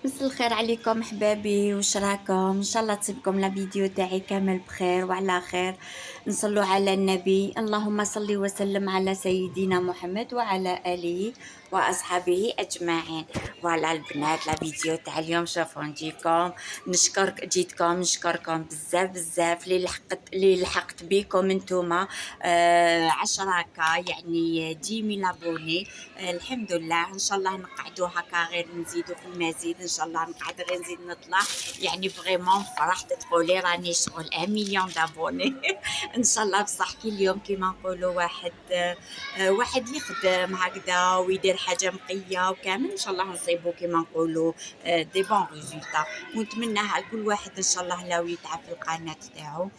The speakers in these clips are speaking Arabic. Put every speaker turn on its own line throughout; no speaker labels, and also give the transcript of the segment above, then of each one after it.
مسا الخير عليكم احبابي، واش راكم؟ ان شاء الله تصيبكم لا فيديو تاعي كامل بخير وعلى خير. نصلوا على النبي، اللهم صل وسلم على سيدنا محمد وعلى اله واصحابه اجمعين. فوالا البنات، لا فيديو تاع اليوم شوفوا نجيكم جيتكم نشكركم بزاف بزاف اللي لحقت بيكم نتوما. 10 كا يعني 10,000 ابوني. الحمد لله، ان شاء الله نقعدوا هكا غير نزيدوا في المزيد، ان شاء الله نقعد غير نزيد نطلع. يعني فريمون فرحت تقولي راني شغل 1 مليون دابوني. ان شاء الله بصح كي اليوم كيما نقولوا واحد يخدم هكذا ويدير حاجه نقيه وكامل، ان شاء الله نصيبوا كيما نقولوا دي بون ريزولتا. ونتمناها لكل واحد ان شاء الله لو يتعب في القناه تاعو.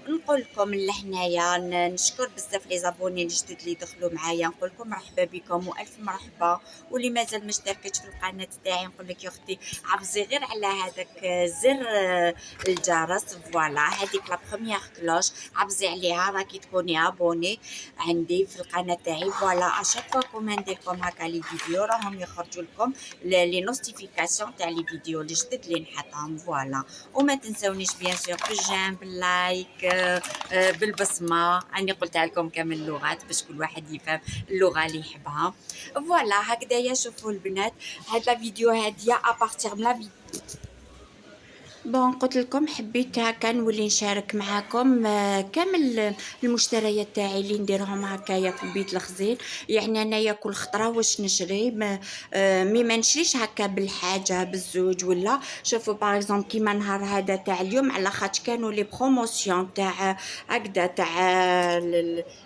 نقول لكم لهنايا نشكر بزاف لي زابوني الجدد اللي دخلوا معايا، نقول لكم مرحبا بكم والف مرحبا. واللي مازال ما اشتركتش في القناه تاعي نقول لك يا اختي عبزي غير على هذاك زر الجرس. فوالا هذيك لا بروميير كلوش عبزي عليها راكي تكوني ابوني عندي في القناه تاعي. فوالا اشاك فوا كوماندي لكم هكا لي فيديو راهم يخرجوا لكم لي نوتيفيكاسيون تاع لي فيديو الجدد اللي نحطهم. فوالا وما تنسونيش بيان سور بالجيم باللايك بالبصمه، اني قلتها لكم كامل اللغات باش كل واحد يفهم اللغه اللي يحبها. فوالا هكذايا شوفوا البنات، هاد لا فيديو هاديه ابارتيغ من لا بون قلت لكم حبيت هكا نولي نشارك معاكم كامل المشتريات تاعي اللي نديرهم هكايا في البيت الخزين. يعني انايا كل خطره واش نشري ما نشريش هكا بالحاجه بالزوج ولا. شوفوا باغ اكزومبل كيما نهار هذا تاع اليوم على خاطر كانوا لي بروموسيون تاع هكذا تاع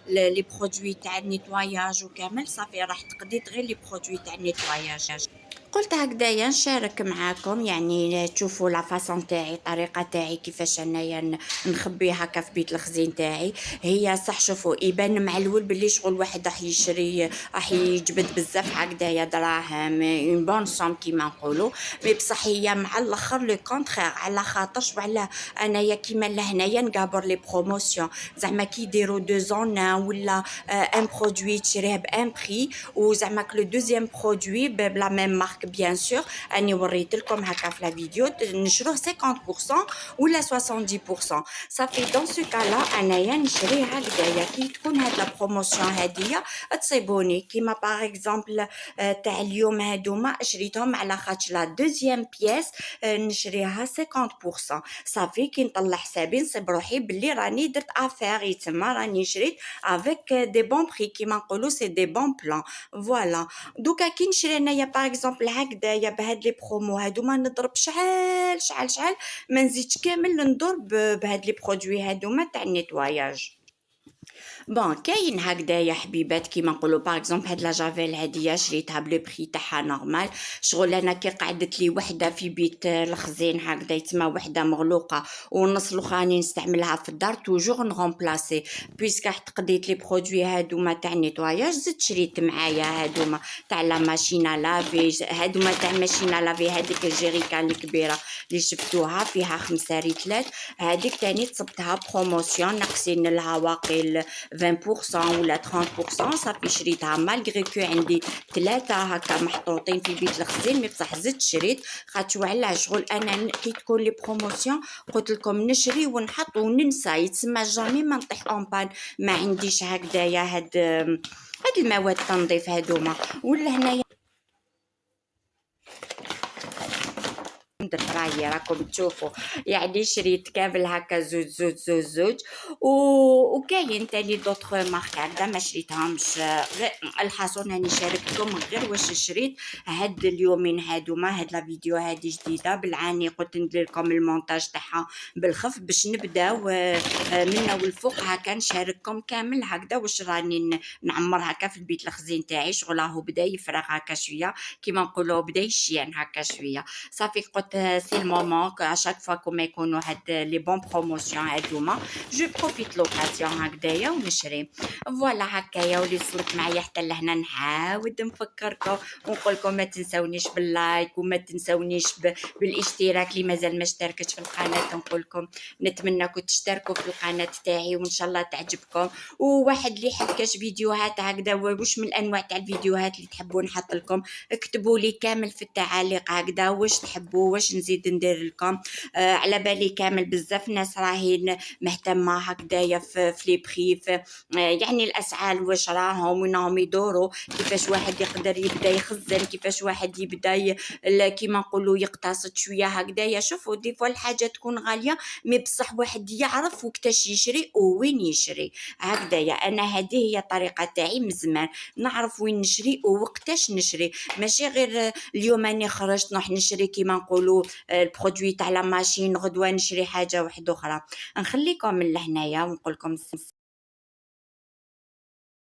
لي برودوي تاع النيتواياج وكامل صافي راح تقضيت غير لي برودوي تاع النيتواياج. قلت هكذايا نشارك معاكم يعني تشوفوا لا فاصون تاعي الطريقه تاعي كيفاش انايا نخبي هكا في بيت الخزين تاعي. هي صح شوفوا يبان معلول باللي شغل واحد راح يشري راح يجبد بزاف هكذايا دراهم اون بون سوم كيما نقولوا. مي بصح هي مع الاخر لو كونترير، على خاطرش وعلى انايا كيما لهنايا نقابر لي بروموسيون زعما كي يديروا دو زون ولا ان برودوي تشريه بان بري وزعما لو دوزيام برودوي بلا ميم مارك بيان سور. اني وريت لكم هكا في لا فيديو نشروه 50% ولا 70%. صافي دون سو كالا انايا نشري هكذايا كي تكون هاد لا بروموسيون هاديه تصيبوني كيما باغ اكزومبل تاع اليوم هادوما شريتهم على خاطر لا دوزيام بياس نشريها 50%. صافي كي نطلع حسابي نصيب روحي بلي راني درت افير يتما راني شريت افيك دي بون بري كيما نقولوا سي دي بون بلان. فوالا دوكا كي نشري انايا باغ اكزومبل هكذايا بهاد لي برومو هادوما نضرب شحال شحال شحال ما نزيدش كامل ندور بهاد لي برودوي هادوما تاع النيتواياج. بون كاين هكذايا حبيبات كيما نقولوا باغ اكزومبل هاد لا جافيل هاديه شريتها بلو بري تاعها نورمال. شغل انا كي قعدت لي وحده في بيت الخزين هكذا يتما وحده مغلوقه والنص الاخراني نستعملها في الدار توجور نغومبلاسي بويسك حتى قضيت لي برودوي هادوما تاع نيتواياج زدت شريت معايا هادوما تاع لا ماشينه لافي هادوما تاع ماشينه لافي هذيك الجيريكان الكبيره اللي شفتوها فيها 5 ريتلات هذيك تاني تصبتها بروموسيون ناقصين لها واقيل 20% ولا 30%. صافي شريتها مالغري كو عندي 3 هكا محطوطين في بيت الخزين مي بصح زدت شريت خاطر وعلاه شغل انا كي تكون لي بروموسيون قلت لكم نشري ونحط وننسى يتسمى جامي ما نطيح اون بان. ما عنديش هكذايا هاد المواد التنظيف هادوما ولا هنايا درت راهي راكم تشوفوا يعني شريت كامل هكا زوج زوج زوج زوج وكاين تاني دوطخ مارك هكذا ما شريتهمش غير الحاصل راني شاركتكم غير واش شريت هاد اليومين هادوما. هاد لا فيديو هادي جديده بالعاني قلت ندير لكم المونتاج تاعها بالخف باش نبداو من والفوق هكا نشارككم كامل هكذا واش راني نعمر هكا في البيت الخزين تاعي. شغل راهو بدا يفرغ هكا شويه كيما نقولوا بدا يشيان هكا شويه. صافي قلت سي المومون اشاك فوا كوما يكونوا هاد لي بون بروموسيون هادوما جو بروفيت لوكاسيون هكذايا ونشري. فوالا هكايا، ولي وصلت معايا حتى لهنا نعاود نفكركم ونقول لكم ما تنساونيش باللايك وما تنساونيش بالاشتراك اللي مازال ما اشتركتش في القناه. نقول لكم نتمنىكم تشتركوا في القناه تاعي وان شاء الله تعجبكم. وواحد اللي يحب كاش فيديوهات هكذا واش من الانواع تاع الفيديوهات اللي تحبوا نحط لكم، اكتبوا لي كامل في التعاليق هكذا واش تحبوا واش نزيد ندير لكم. على بالي كامل بزاف ناس راهي مهتمه هكذايا في لي بري، يعني الاسعار واش راهم وين راهم يدوروا، كيفاش واحد يقدر يبدا يخزن، كيفاش واحد يبدا كيما نقولوا يقتصد شويه هكذايا. شوفوا دي فوا الحاجه تكون غاليه مي بصح واحد يعرف وقتاش يشري ووين يشري هكذايا. انا هذه هي الطريقه تاعي من زمان، نعرف وين نشري ووقتاش نشري، ماشي غير اليوم اني خرجت نروح نشري كيما نقولوا البرودوي تاع لا ماشين، غدوه نشري حاجه واحده اخرى. نخليكم من لهنايا ونقول لكم